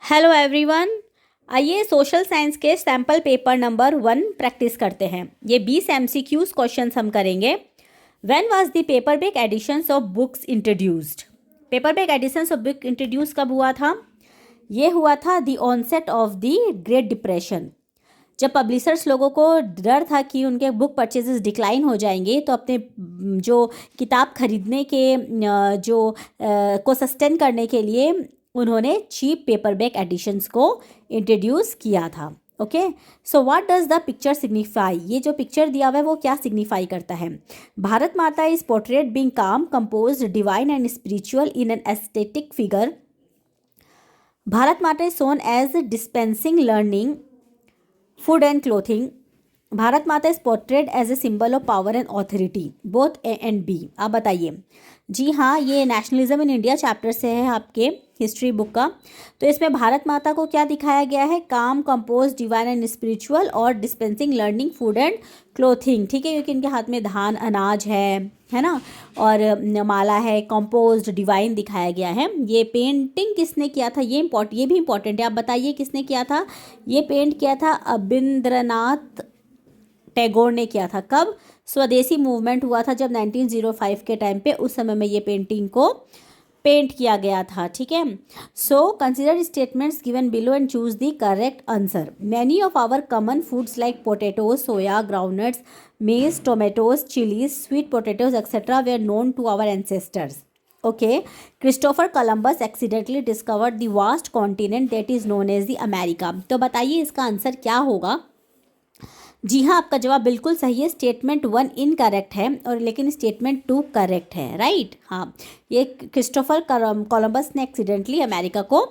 Hello everyone. आइए social science के sample paper number 1 practice करते हैं। ये 20 MCQs क्वेश्चंस हम करेंगे। When was the paperback editions of books introduced? Paperback editions of book introduce कब हुआ था? ये हुआ था the onset of the great depression. जब पब्लिशर्स लोगों को डर था कि उनके बुक परचेजेस डिक्लाइन हो जाएंगे, तो अपने जो किताब खरीदने के को सस्टेन करने के लिए उन्होंने चीप पेपरबैक एडिशंस को इंट्रोड्यूस किया था। Okay, so what does the picture signify? ये जो पिक्चर दिया हुआ है वो क्या सिग्निफाई करता है? Bharat Mata is portrayed being calm, composed, divine and spiritual in an aesthetic figure. Bharat Mata is shown as dispensing learning, food and clothing. Bharat Mata is portrayed as a symbol of power and authority. Both A and B. आप बताइए। जी हाँ, ये nationalism in India chapter से है आपके history book का। तो इसमें भारत माता को क्या दिखाया गया है? काम, कंपोज, डिवाइन एंड स्पिरिचुअल और dispensing learning, food and clothing. ठीक है, क्योंकि इनके हाथ में धान अनाज है ना, और माला है, कंपोज, डिवाइन दिखाया गया है। ये पेंटिंग किसने किया था? ये भी इंपॉर्टेंट है। आप बताइए किसने किया था? ये पेंट किया था अबिंद्रनाथ टैगोर ने किया था। कब? स्वदेशी मूवमेंट हुआ था जब 1905 के टाइम पे, उस समय में ये पेंटिंग को पेंट किया गया था। ठीक है, so consider statements given below and choose the correct answer. Many of our common foods like potatoes, soya, groundnuts, maize, tomatoes, chillies, sweet potatoes etcetera were known to our ancestors. Okay, Christopher Columbus accidentally discovered the vast continent that is known as the America. तो बताइए इसका answer क्या होगा? जी हाँ, आपका जवाब बिल्कुल सही है। स्टेटमेंट 1 इनकरेक्ट है और लेकिन स्टेटमेंट 2 करेक्ट है। राइट, हाँ, ये क्रिस्टोफर कोलंबस ने एक्सीडेंटली अमेरिका को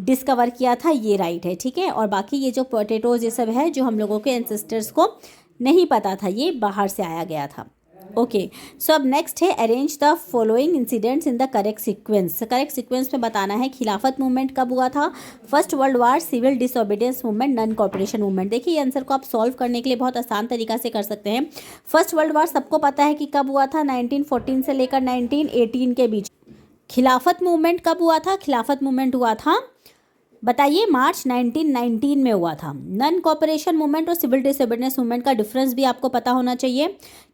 डिस्कवर किया था, ये राइट है। ठीक है, और बाकी ये जो पोटैटोज ये सब है जो हम लोगों के एंसेस्टर्स को नहीं पता था, ये बाहर से आया गया था। ओके, सो अब नेक्स्ट है arrange the following incidents in the correct sequence. Correct sequence में बताना है खिलाफत मूवमेंट कब हुआ था, first world war, civil disobedience movement, non cooperation movement. देखिए ये आंसर को आप सॉल्व करने के लिए बहुत आसान तरीका से कर सकते हैं. फर्स्ट वर्ल्ड वार सबको पता है कि कब हुआ था, 1914 से लेकर 1918 के बीच. खिलाफत मूवमेंट कब हुआ था? खिलाफत मूवमेंट हुआ था, बताइए, मार्च 1919 में हुआ था. नॉन कॉपरेशन मूवमेंट और सिविल डिसोबीडियंस मूवमेंट का डिफरेंस भी आपको पता होना चाहिए.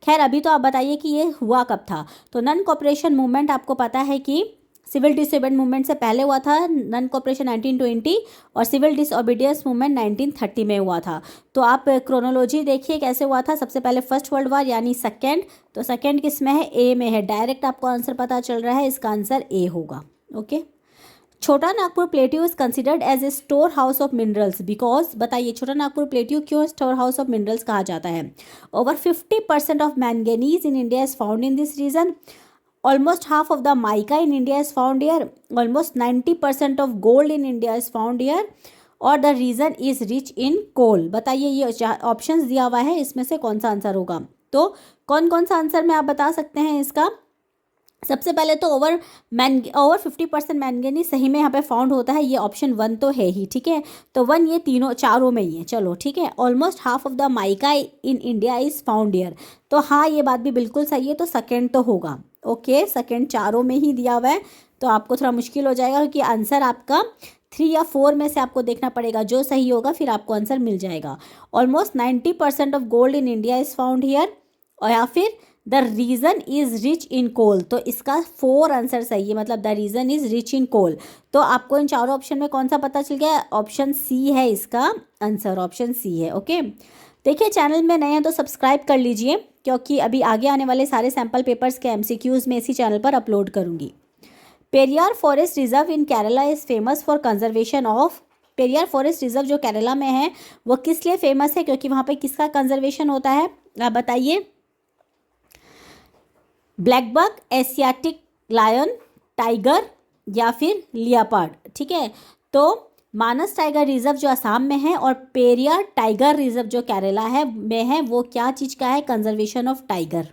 खैर अभी तो आप बताइए कि ये हुआ कब था. तो नॉन कॉपरेशन मूवमेंट आपको पता है कि सिविल डिसोबीडियंस मूवमेंट से पहले हुआ था. नॉन कॉपरेशन 1920 और सिविल डिसोबीडियंस मूवमेंट 1930 में हुआ था. तो आप क्रोनोलॉजी देखिए कैसे हुआ था. सबसे पहले फर्स्ट वर्ल्ड वार यानी सेकेंड. तो सेकेंड किस में है? ए में है. डायरेक्ट आपको आंसर पता चल रहा है, इसका आंसर ए होगा. Okay, Chota Nagpur plateau is considered as a store house of minerals because. बताइए छोटा नागपुर प्लेट्यू क्यों स्टोर हाउस ऑफ मिनरल्स कहा जाता है? Over 50% of manganese in India is found in this region. Almost half of the mica in India is found here. Almost 90% of gold in India is found here. और the region is rich in coal. बताइए ये options दिया हुआ है, इसमें से कौन सा आंसर होगा? तो कौन कौन सा आंसर में आप बता सकते हैं इसका? सबसे पहले तो ओवर 50% मैंगनीज सही में यहाँ पे फाउंड होता है, ये ऑप्शन 1 तो है ही. ठीक है, तो 1 ये तीनों चारों में ही है. चलो ठीक है, almost half of the mica in India is found here. तो हाँ, ये बात भी बिल्कुल सही है. तो सेकेंड तो होगा. ओके, सेकेंड चारों में ही दिया हुआ है, तो आपको थोड़ा मुश्किल हो जाएगा क्योंकि आंसर आपका 3 या 4 में से आपको देखना पड़ेगा. जो सही होगा फिर आपको आंसर मिल जाएगा. Almost 90% of gold in India is found here, और या फिर the region is rich in coal. तो इसका 4 आंसर सही है, मतलब the region is rich in coal. तो आपको इन चारों ऑप्शन में कौन सा पता चल गया? ऑप्शन सी है इसका आंसर. ऑप्शन सी है. ओके, देखिए चैनल में नए हैं तो सब्सक्राइब कर लीजिए, क्योंकि अभी आगे आने वाले सारे सैम्पल पेपर्स के MCQs में इसी चैनल पर अपलोड करूंगी. Periyar forest reserve in Kerala is famous for conservation of. Periyar forest reserve जो केरला में है वो किस लिए फेमस है? क्योंकि वहाँ पे किसका कंजर्वेशन होता है? आप बताइए. Black buck, Asiatic lion, tiger या फिर लियापार्ड. ठीक है, तो मानस टाइगर रिजर्व जो असम में है और पेरियार टाइगर रिजर्व जो केरला है में है, वो क्या चीज़ का है? Conservation of tiger.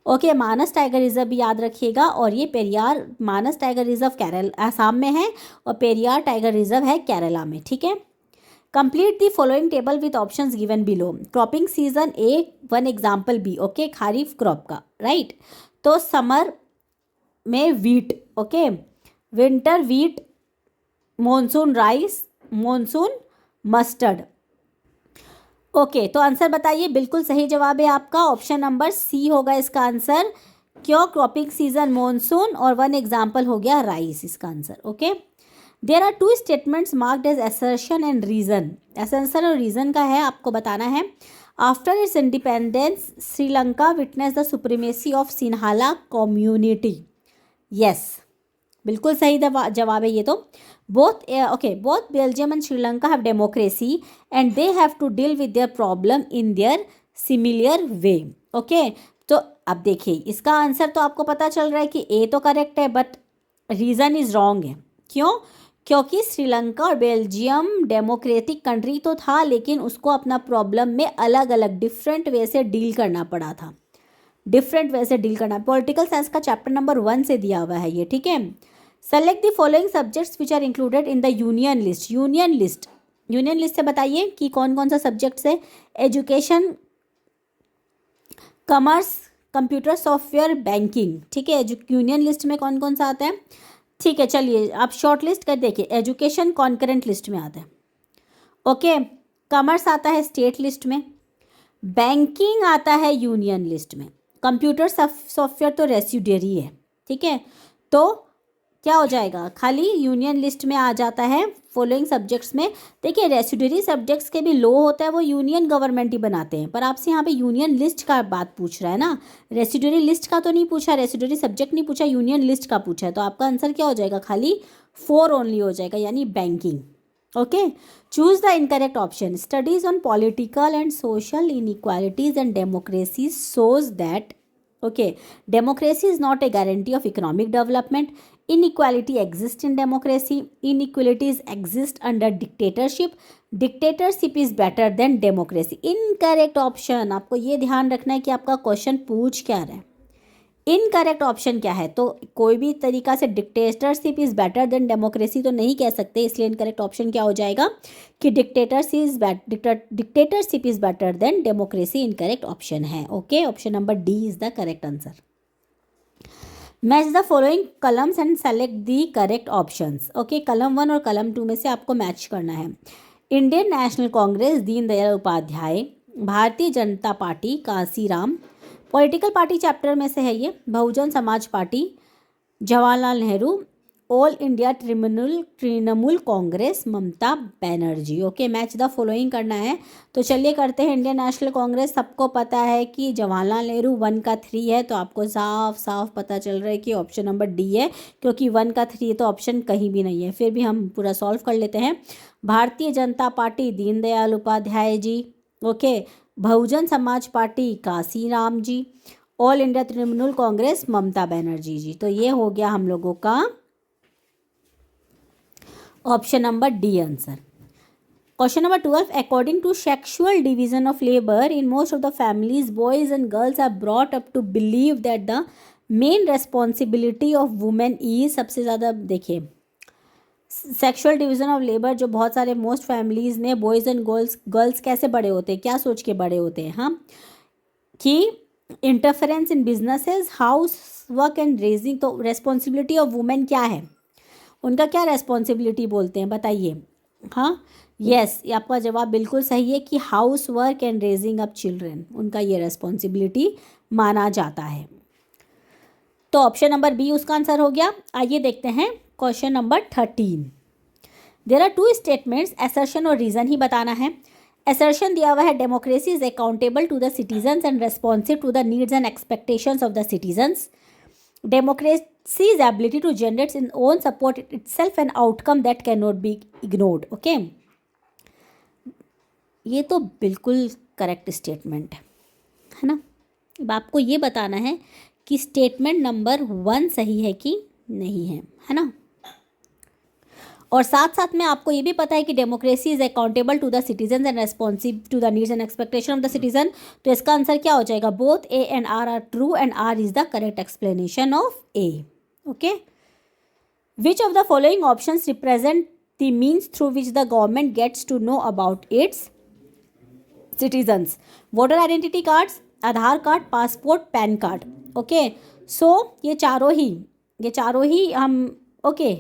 Okay, Manas tiger reserve भी याद रखिएगा. और ये पेरियार मानस टाइगर रिजर्व केरला असम में है और पेरियार टाइगर रिजर्व है केरला में. ठीक है, complete the following table with options given below. Cropping season A 1 example B. Okay, kharif crop का. राइट, तो समर में wheat. Okay, winter wheat, monsoon rice, monsoon mustard. Okay, तो आंसर बताइए। बिल्कुल सही जवाब है आपका ऑप्शन नंबर सी होगा इसका आंसर। क्यों? क्रॉपिंग सीजन मॉनसून और वन एग्जाम्पल हो गया राइस इसका answer. Okay, there are two statements marked as assertion and reason. Assertion और रीजन का है, आपको बताना है। After its independence Sri Lanka witness the supremacy of Sinhala community. Yes, बिल्कुल सही जवाब है ये तो। Both Belgium and Sri Lanka have democracy and they have to deal with their problem in their similar way. Okay, तो अब देखिए इसका आंसर तो आपको पता चल रहा है कि ए तो करेक्ट है, बट रीज़न इज़ रॉन्ग है। क्यों? क्योंकि श्रीलंका और बेल्जियम डेमोक्रेटिक कंट्री तो था, लेकिन उसको अपना प्रॉब्लम में अलग अलग डिफरेंट वे से डील करना पड़ा था। डिफरेंट वे से डील करना। पॉलिटिकल साइंस का चैप्टर नंबर 1 से दिया हुआ है ये, ठीक है। Select the following subjects which are included in the union list. Union list से बताइए कि कौन कौन सा सब्जेक्ट्स है। Education, commerce, computer software, banking, ठीक है। यूनियन लिस्ट में कौन कौन सा आता है, ठीक है। चलिए आप शॉर्ट लिस्ट कर देखिए। एजुकेशन कॉन्करेंट लिस्ट में आता है। ओके, कॉमर्स आता है स्टेट लिस्ट में, बैंकिंग आता है यूनियन लिस्ट में, कंप्यूटर सॉफ्टवेयर तो रेसिड्यूरी है, ठीक है। तो क्या हो जाएगा, खाली यूनियन लिस्ट में आ जाता है फॉलोइंग सब्जेक्ट्स में। देखिए रेसिड्यूरी सब्जेक्ट्स के भी लो होता है, वो यूनियन गवर्नमेंट ही बनाते हैं, पर आपसे यहाँ पे यूनियन लिस्ट का बात पूछ रहा है ना। रेसिड्यूरी लिस्ट का तो नहीं पूछा, रेसिड्यूरी सब्जेक्ट नहीं पूछा, यूनियन लिस्ट का पूछा है। तो आपका आंसर क्या हो जाएगा, खाली 4 ओनली हो जाएगा, यानी banking. Okay, choose the incorrect option. Studies on political and social inequalities and democracy shows that democracy is not a guarantee of economic development. Inequality exists in democracy. Inequalities exist under dictatorship. Dictatorship is better than democracy. Incorrect option। आपको ये ध्यान रखना है कि आपका question पूछ क्या रहा है। इनकरेक्ट ऑप्शन क्या है, तो कोई भी तरीका से dictatorship is better than democracy तो नहीं कह सकते, इसलिए इनकरेक्ट ऑप्शन क्या हो जाएगा कि dictatorship is better than democracy incorrect option है। Okay, option number D is the correct answer. Match the following columns and select the correct options. Okay, column 1 और कलम 2 में से आपको मैच करना है। Indian National Congress Deendayal Upadhyay, Bharatiya Janata Party Kanshi Ram, political party chapter में से है ये, Bahujan Samaj Party Jawaharlal Nehru, All India Trinamool Congress Mamata Banerjee. Okay, match the following करना है। तो चलिए करते हैं। इंडियन नेशनल कांग्रेस सबको पता है कि जवाहरलाल नेहरू 1 का 3 है, तो आपको साफ साफ पता चल रहा है कि ऑप्शन नंबर डी है, क्योंकि 1 का 3 तो ऑप्शन कहीं भी नहीं है। फिर भी हम पूरा सॉल्व कर लेते हैं। Bharatiya Janata Party Deendayal Upadhyay ji, okay, Bahujan Samaj Party Kanshi Ram ji, All India Trinamool Congress Mamata Banerjee ji. तो ये हो गया हम लोगों का option number D answer. Question number 12, according to sexual division of labour in most of the families boys and girls are brought up to believe that the main responsibility of women is. सबसे ज़्यादा देखिए sexual division of labour, जो बहुत सारे most families में boys and girls कैसे बड़े होते हैं, क्या सोच के बड़े होते हैं, हाँ, कि interference in businesses, house work and raising. तो रेस्पॉन्सिबिलिटी ऑफ वुमेन क्या है, उनका क्या रेस्पॉन्सिबिलिटी बोलते हैं बताइए। हाँ, यस, आपका जवाब बिल्कुल सही है कि house work and raising up children, उनका ये रेस्पॉन्सिबिलिटी माना जाता है। तो ऑप्शन नंबर बी उसका आंसर हो गया। आइए देखते हैं question number 13। There are 2 statements, assertion और रीजन ही बताना है। असर्शन दिया हुआ है democracy is accountable to the citizens and responsive to the needs and expectations of the citizens. Democracy's ability to generate its own support itself an outcome that cannot be ignored. Okay, ये तो बिल्कुल correct statement है ना। अब आपको ये बताना है कि स्टेटमेंट नंबर 1 सही है कि नहीं है ना। और साथ साथ में आपको ये भी पता है कि democracy is accountable to the citizen and responsive to the needs and expectation of the citizen. तो इसका आंसर क्या हो जाएगा, both A and R are true and R is the correct explanation of A. Okay, which of the following options represent the means through which the government gets to know about its citizens. Voter identity cards, Aadhaar card, passport, PAN card. Okay, so ये चारों ही हम okay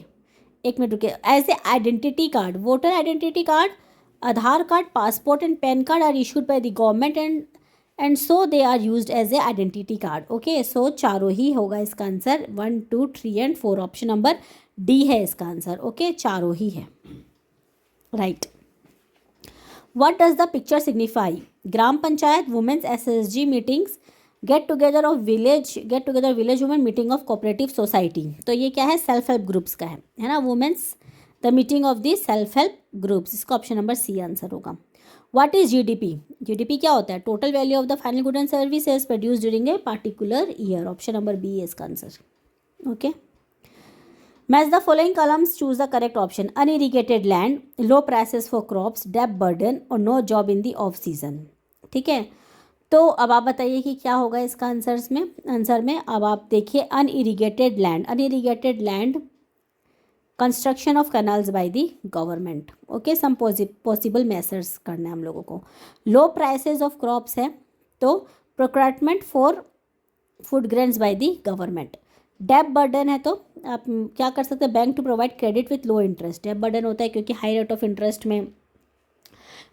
एक minute रुकिए। As a identity card, voter identity card, Aadhaar card, passport and PAN card are issued by the government and so they are used as a identity card. Okay, so चारों ही होगा इसका answer. 1, 2, 3 and 4 option number D है इसका answer. Okay, चारों ही है, right. What does the picture signify? Gram panchayat, women's SSG meetings, get together village women, meeting of cooperative society. तो ये क्या है? सेल्फ हेल्प ग्रुप्स का है ना, women's the meeting of the self help groups. इसका ऑप्शन नंबर सी आंसर होगा। What is GDP? GDP क्या होता है? Total value of the final good and services produce during a particular year. Option number B है इसका answer. Okay, match the following columns, choose the correct option. Unirrigated land, low prices for crops, डेब्ट burden और no job in the off season. ठीक है, तो अब आप बताइए कि क्या होगा इसका आंसर में। अब आप देखिए, unirrigated land, construction of canals by the government. Okay, some possible measures करना है हम लोगों को। लो प्राइसेस ऑफ क्रॉप्स है तो procurement for food grains by the government. डेब्ट बर्डन है तो आप क्या कर सकते हैं? Bank to provide credit with low interest. डेब्ट बर्डन होता है क्योंकि हाई रेट ऑफ इंटरेस्ट में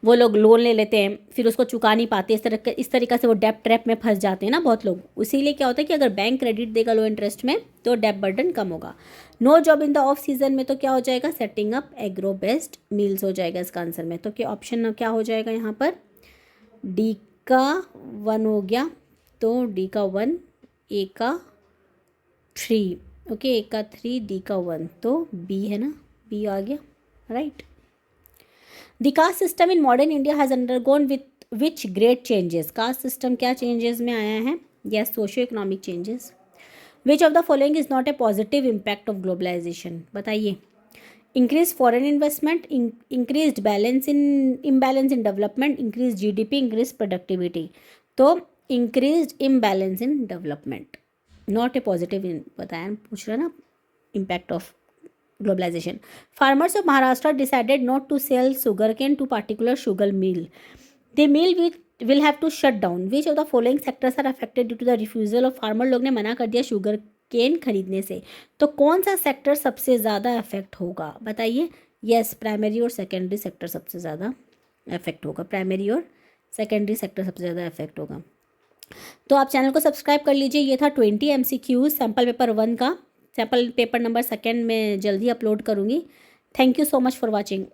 वो लोग लोन ले लेते हैं, फिर उसको चुका नहीं पाते, इस तरीक़े से वो डेब्ट ट्रैप में फंस जाते हैं ना बहुत लोग। इसीलिए क्या होता है कि अगर बैंक क्रेडिट देगा लो इंटरेस्ट में तो डेब्ट बर्डन कम होगा। No job in the off season में तो क्या हो जाएगा? Setting up agro based meals हो जाएगा इसका आंसर में। तो क्या ऑप्शन क्या हो जाएगा यहाँ पर? डी का 1 हो गया, तो डी का 1, ए का 3। ओके, ए का 3, डी का 1, तो बी है ना, बी आ गया, right. The caste system in modern India has undergone with which great changes? Caste system क्या चेंजेस में आया है? Yes, socio economic changes. Which of the following is not a positive impact of globalisation? बताइए। Increase foreign investment, increase imbalance in development, increase GDP, increase productivity. तो increase imbalance in development, not a positive बताया, पूछ रहा ना impact of globalisation. Farmers of Maharashtra decided not to sell sugarcane to particular sugar mill. The mill will have to shut down. Which of the following sectors are affected due to the refusal of farmer? लोग ने मना कर दिया sugar cane खरीदने से, तो कौन सा सेक्टर सबसे ज़्यादा अफेक्ट होगा? बताइए। यस, प्राइमरी और सेकेंडरी सेक्टर सबसे ज़्यादा अफेक्ट होगा। प्राइमरी और सेकेंडरी सेक्टर सबसे ज़्यादा अफेक्ट होगा। तो आप चैनल को सब्सक्राइब कर लीजिए। ये था 20 MCQ सैम्पल पेपर 1 का। सैम्पल पेपर नंबर 2 में जल्दी अपलोड करूँगी। Thank you so much for watching.